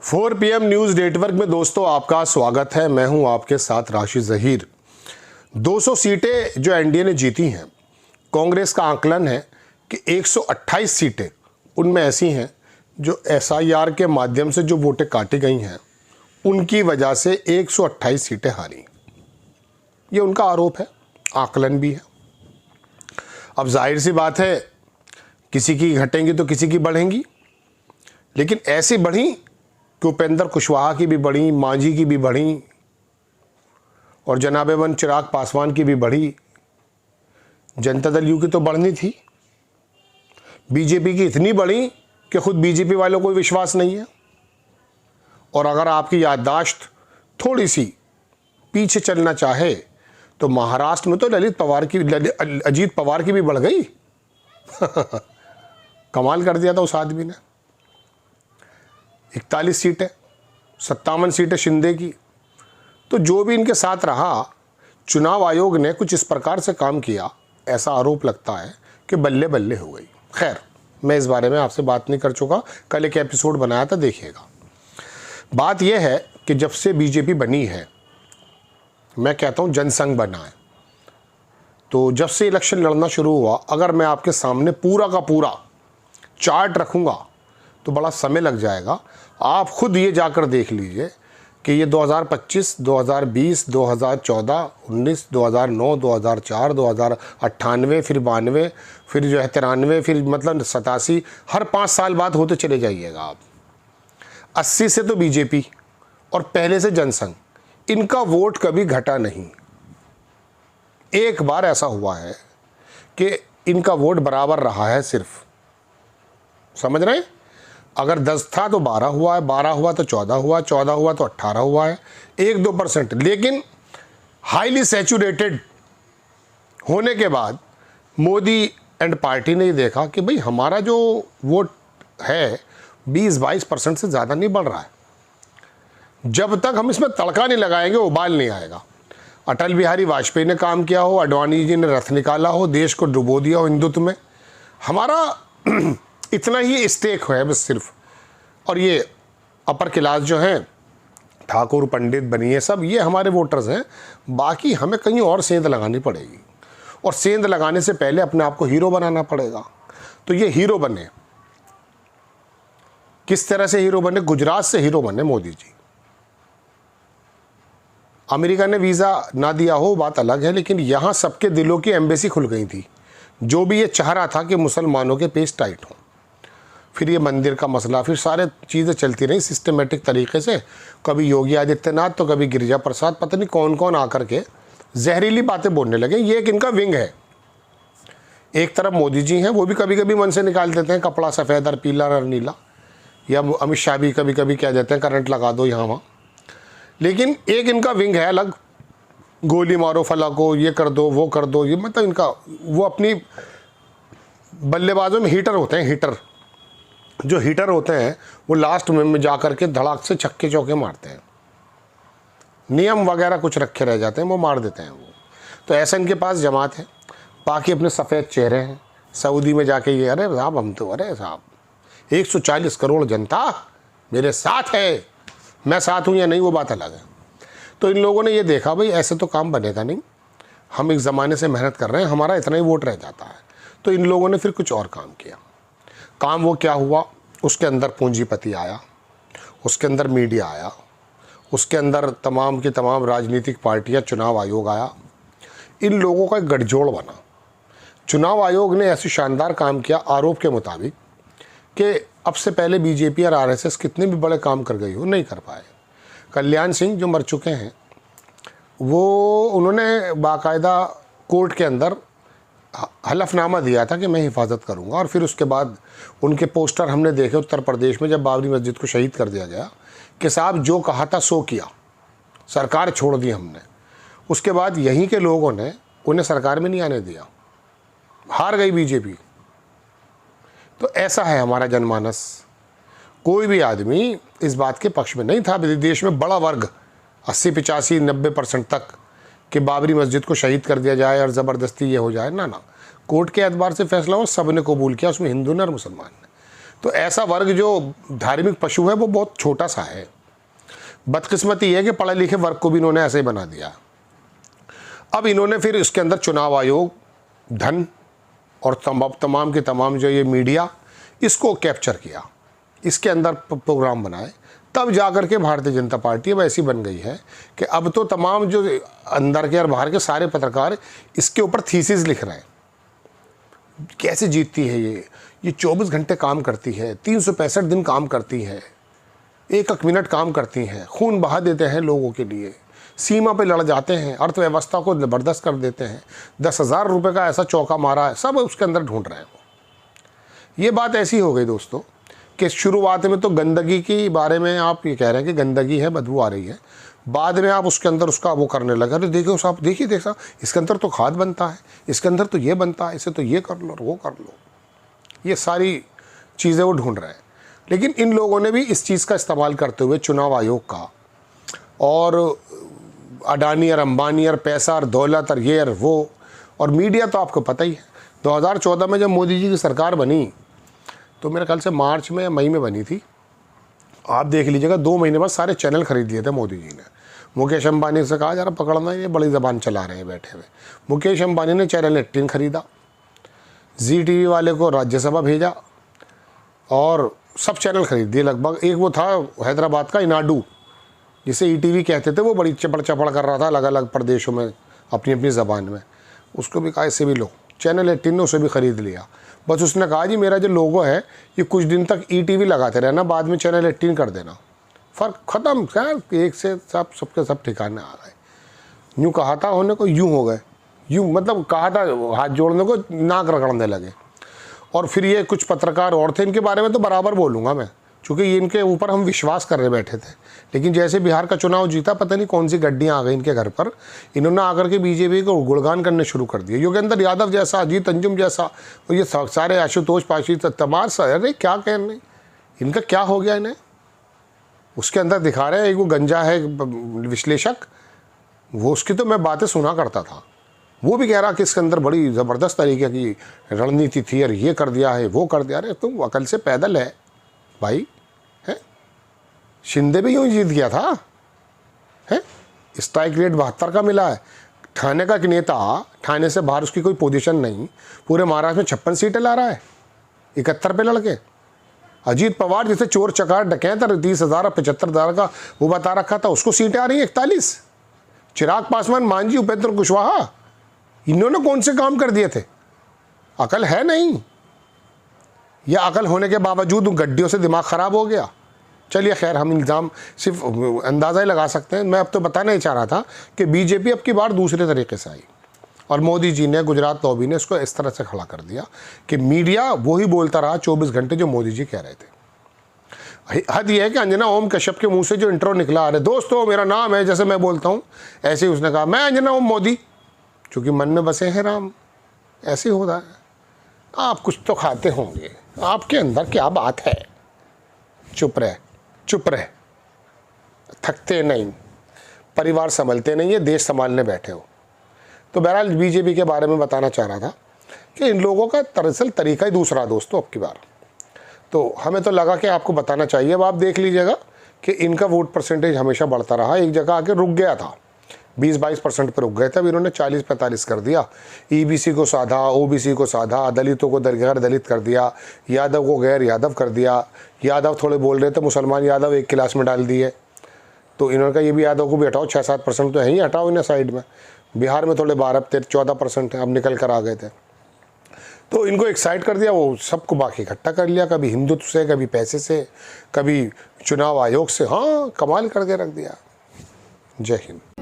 4 PM news network में दोस्तों आपका स्वागत है। मैं हूं आपके साथ राशिद ज़हीर। 200 सीटें जो एनडीए ने जीती हैं, कांग्रेस का आकलन है कि 128 सीटें उनमें ऐसी हैं जो एसआईआर के माध्यम से जो वोटें काटी गई हैं उनकी वजह से 128 सीटें हारी। ये उनका आरोप है, आकलन भी है। अब जाहिर सी बात है, किसी की घटेंगी तो किसी की बढ़ेंगी, लेकिन ऐसी बढ़ी कि उपेंद्र कुशवाहा की भी बढ़ी, मांझी की भी बढ़ी और जनाब चिराग पासवान की भी बढ़ी। जनता दल यू की तो बढ़नी थी, बीजेपी की इतनी बढ़ी कि खुद बीजेपी वालों को विश्वास नहीं है। और अगर आपकी याददाश्त थोड़ी सी पीछे चलना चाहे तो महाराष्ट्र में तो अजीत पवार की भी बढ़ गई। कमाल कर दिया था उस आदमी ने। 41 सीटें, 57 सीटें शिंदे की। तो जो भी इनके साथ रहा, चुनाव आयोग ने कुछ इस प्रकार से काम किया, ऐसा आरोप लगता है कि बल्ले बल्ले हो गई। खैर, मैं इस बारे में आपसे बात नहीं कर चुका, कल एक एपिसोड बनाया था, देखिएगा। बात यह है कि जब से बीजेपी बनी है, मैं कहता हूँ जनसंघ बना है, तो जब से इलेक्शन लड़ना शुरू हुआ, अगर मैं आपके सामने पूरा का पूरा चार्ट रखूँगा तो बड़ा समय लग जाएगा। आप खुद ये जाकर देख लीजिए कि ये 2025, 2020, 2014, 19, 2009, 2004, 2098, फिर 92, फिर जो है 93, फिर मतलब 87, हर 5 साल बाद होते चले जाइएगा आप। 80 से तो बीजेपी और पहले से जनसंघ, इनका वोट कभी घटा नहीं। एक बार ऐसा हुआ है कि इनका वोट बराबर रहा है सिर्फ, समझ रहे हैं? अगर 10 था तो 12 हुआ है, 12 हुआ तो 14 हुआ, 14 हुआ तो 18 हुआ है, 1-2%। लेकिन हाईली सैचुरेटेड होने के बाद मोदी एंड पार्टी ने ये देखा कि भाई हमारा जो वोट है 20-22% से ज़्यादा नहीं बढ़ रहा है। जब तक हम इसमें तड़का नहीं लगाएंगे, उबाल नहीं आएगा। अटल बिहारी वाजपेयी ने काम किया हो, अडवाणी जी ने रथ निकाला हो, देश को डुबो दिया हो हिंदुत्व में, हमारा इतना ही स्टेक है बस सिर्फ। और ये अपर क्लास जो हैं, ठाकुर पंडित बनिए सब, ये हमारे वोटर्स हैं। बाकी हमें कहीं और सेंध लगानी पड़ेगी, और सेंध लगाने से पहले अपने आप को हीरो बनाना पड़ेगा। तो ये हीरो बने। किस तरह से हीरो बने? गुजरात से हीरो बने मोदी जी। अमेरिका ने वीज़ा ना दिया हो बात अलग है, लेकिन यहाँ सबके दिलों की एम्बेसी खुल गई थी। जो भी ये चाह रहा था कि मुसलमानों के पेच टाइट हों, फिर ये मंदिर का मसला, फिर सारे चीज़ें चलती रही सिस्टमेटिक तरीके से। कभी योगी आदित्यनाथ तो कभी गिरिजा प्रसाद, पता नहीं कौन कौन आकर के जहरीली बातें बोलने लगे। ये एक इनका विंग है। एक तरफ मोदी जी हैं, वो भी कभी कभी मन से निकाल देते हैं कपड़ा सफ़ेद और पीला और नीला, या अमित शाह भी कभी कभी कह देते हैं करंट लगा दो यहाँ वहाँ। लेकिन एक इनका विंग है अलग, गोली मारो फला को, ये कर दो वो कर दो। ये मतलब इनका, वो अपनी बल्लेबाजों में हीटर होते हैं। हीटर जो हीटर होते हैं वो लास्ट में जा कर के धड़ाक से छक्के चौके मारते हैं। नियम वगैरह कुछ रखे रह जाते हैं, वो मार देते हैं वो। तो ऐसा इनके पास जमात है। बाकी अपने सफ़ेद चेहरे हैं। सऊदी में जाके ये, अरे साहब हम तो, अरे साहब 140 करोड़ जनता मेरे साथ है, मैं साथ हूँ या नहीं वो बात अलग है। तो इन लोगों ने ये देखा भाई ऐसे तो काम बनेगा नहीं, हम एक ज़माने से मेहनत कर रहे हैं, हमारा इतना ही वोट रह जाता है। तो इन लोगों ने फिर कुछ और काम किया। काम वो क्या हुआ? उसके अंदर पूंजीपति आया, उसके अंदर मीडिया आया, उसके अंदर तमाम की तमाम राजनीतिक पार्टियां, चुनाव आयोग आया। इन लोगों का एक गठजोड़ बना। चुनाव आयोग ने ऐसे शानदार काम किया आरोप के मुताबिक कि अब से पहले बीजेपी और आरएसएस कितने भी बड़े काम कर गई हो, नहीं कर पाए। कल्याण सिंह जो मर चुके हैं, वो उन्होंने बाकायदा कोर्ट के अंदर हलफनामा दिया था कि मैं हिफाजत करूंगा। और फिर उसके बाद उनके पोस्टर हमने देखे उत्तर प्रदेश में, जब बाबरी मस्जिद को शहीद कर दिया गया, कि साहब जो कहा था सो किया, सरकार छोड़ दी हमने। उसके बाद यहीं के लोगों ने उन्हें सरकार में नहीं आने दिया, हार गई बीजेपी। तो ऐसा है हमारा जनमानस। कोई भी आदमी इस बात के पक्ष में नहीं था। देश में बड़ा वर्ग 80-85-90% तक कि बाबरी मस्जिद को शहीद कर दिया जाए और ज़बरदस्ती ये हो जाए, ना। कोर्ट के एतबार से फैसला हो, सब ने कबूल किया, उसमें हिंदू ने और मुसलमान ने। तो ऐसा वर्ग जो धार्मिक पशु है वो बहुत छोटा सा है। बदकिस्मती है कि पढ़े लिखे वर्ग को भी इन्होंने ऐसे ही बना दिया। अब इन्होंने फिर इसके अंदर चुनाव आयोग, धन और तमाम के तमाम जो ये मीडिया, इसको कैप्चर किया, इसके अंदर प्रोग्राम बनाए, तब जाकर के भारतीय जनता पार्टी अब ऐसी बन गई है कि अब तो तमाम जो अंदर के और बाहर के सारे पत्रकार इसके ऊपर थीसिस लिख रहे हैं। कैसे जीतती है ये 24 घंटे काम करती है, 365 दिन काम करती है, एक मिनट काम करती हैं, खून बहा देते हैं लोगों के लिए, सीमा पे लड़ जाते हैं, अर्थव्यवस्था को ज़बरदस्त कर देते हैं, 10,000 रुपये का ऐसा चौका मारा है, सब उसके अंदर ढूंढ रहे हैं वो। ये बात ऐसी हो गई दोस्तों कि शुरुआत में तो गंदगी के बारे में आप ये कह रहे हैं कि गंदगी है, बदबू आ रही है, बाद में आप उसके अंदर उसका वो करने लगे, अरे देखो साहब, देखिए देखा इसके अंदर तो खाद बनता है, इसके अंदर तो ये बनता है, इसे तो ये कर लो वो कर लो, ये सारी चीज़ें वो ढूंढ रहे हैं। लेकिन इन लोगों ने भी इस चीज़ का इस्तेमाल करते हुए चुनाव आयोग का और अडानी और अंबानी और पैसा और दौलत और ये और वो, और मीडिया तो आपको पता ही है। 2014 में जब मोदी जी की सरकार बनी तो मेरे ख्याल से मार्च में या मई में बनी थी, आप देख लीजिएगा 2 महीने बाद सारे चैनल खरीद लिए थे मोदी जी ने। मुकेश अंबानी से कहा जरा पकड़ना, ये बड़ी ज़बान चला रहे हैं बैठे हुए। मुकेश अंबानी ने चैनल 18 खरीदा, जी टीवी वाले को राज्यसभा भेजा और सब चैनल खरीद दिए लगभग। एक वो था हैदराबाद का इनाडू, जिसे ईटीवी कहते थे, वो बड़ी चपड़ चपड़ कर रहा था अलग अलग प्रदेशों में अपनी अपनी ज़बान में, उसको भी कहा इससे भी लो। चैनल 18 ने उसे भी ख़रीद लिया। बस उसने कहा जी मेरा जो लोगो है ये कुछ दिन तक ईटीवी लगाते रहना, बाद में चैनल 18 कर देना। फ़र्क ख़त्म, खैर एक से सब सबके सब ठिकाने आ गए। यूँ कहा था होने को यूँ हो गए, यूँ मतलब कहा था हाथ जोड़ने को नाक रगड़ने लगे। और फिर ये कुछ पत्रकार और थे, इनके बारे में तो बराबर बोलूँगा मैं, चूँकि ये इनके ऊपर हम विश्वास कर रहे बैठे थे। लेकिन जैसे बिहार का चुनाव जीता, पता नहीं कौन सी गड्डियाँ आ गई इनके घर पर, इन्होंने आकर के बीजेपी को गुणगान करने शुरू कर दिए। योगेंद्र यादव जैसा, अजीत अंजुम जैसा, और ये सारे आशुतोष पाशी तमाम सा, अरे क्या कहने, इनका क्या हो गया इन्हें। उसके अंदर दिखा रहे हैं एक वो गंजा है विश्लेषक, वो उसकी तो मैं बातें सुना करता था, वो भी कह रहा कि इसके अंदर बड़ी ज़बरदस्त तरीके की रणनीति थी और ये कर दिया है वो कर दिया। अरे तुम अकल से पैदल है भाई, है शिंदे भी यूँ जीत गया था, है स्ट्राइक रेट 72 का मिला है। ठाणे का एक नेता, ठाणे से बाहर उसकी कोई पोजीशन नहीं, पूरे महाराष्ट्र में 56 सीटें ला रहा है 71 पे लड़के। अजीत पवार जिसे चोर चकार डकैत 30,000 75,000 का वो बता रखा था, उसको सीटें आ रही हैं 41। चिराग पासवान, मांझी, उपेंद्र कुशवाहा, इन्होंने कौन से काम कर दिए थे। अकल है नहीं, या अकल होने के बावजूद गड्डियों से दिमाग ख़राब हो गया। चलिए खैर, हम इल्ज़ाम सिर्फ अंदाज़ा ही लगा सकते हैं। मैं अब तो बताना ही चाह रहा था कि बीजेपी अब की बार दूसरे तरीके से आई और मोदी जी ने, गुजरात लॉबी ने इसको इस तरह से खड़ा कर दिया कि मीडिया वही बोलता रहा 24 घंटे जो मोदी जी कह रहे थे। हद यह है कि अंजना ओम कश्यप के मुंह से जो इंट्रो निकला, अरे दोस्तों मेरा नाम है, जैसे मैं बोलता हूँ ऐसे ही उसने कहा मैं अंजना ओम मोदी, चूँकि मन में बसे हैं राम। ऐसे ही होता है। आप कुछ तो खाते होंगे, आपके अंदर क्या बात है। चुप रहे, चुप रहे, थकते नहीं, परिवार संभलते नहीं है, देश संभालने बैठे हो। तो बहरहाल बीजेपी के बारे में बताना चाह रहा था कि इन लोगों का दरअसल तरीका ही दूसरा दोस्तों अब की बार। तो हमें तो लगा कि आपको बताना चाहिए। अब आप देख लीजिएगा कि इनका वोट परसेंटेज हमेशा बढ़ता रहा, एक जगह आके रुक गया था, 20-22% पर रुक गए थे। अब इन्होंने 40-45 कर दिया। ईबीसी को साधा, ओबीसी को साधा, दलितों को गैर दलित कर दिया, यादव को गैर यादव कर दिया। यादव थोड़े बोल रहे थे, मुसलमान यादव एक क्लास में डाल दिए। तो इन्होंने कहा ये भी यादव को भी हटाओ, 6-7% तो है ही, हटाओ इन्हें साइड में। बिहार में थोड़े 12-14% है, अब निकल कर आ गए थे। तो इनको एक्साइट कर दिया, वो सबको बाकी इकट्ठा कर लिया, कभी हिंदुत्व से, कभी पैसे से, कभी चुनाव आयोग से। हाँ, कमाल करके रख दिया। जय हिंद।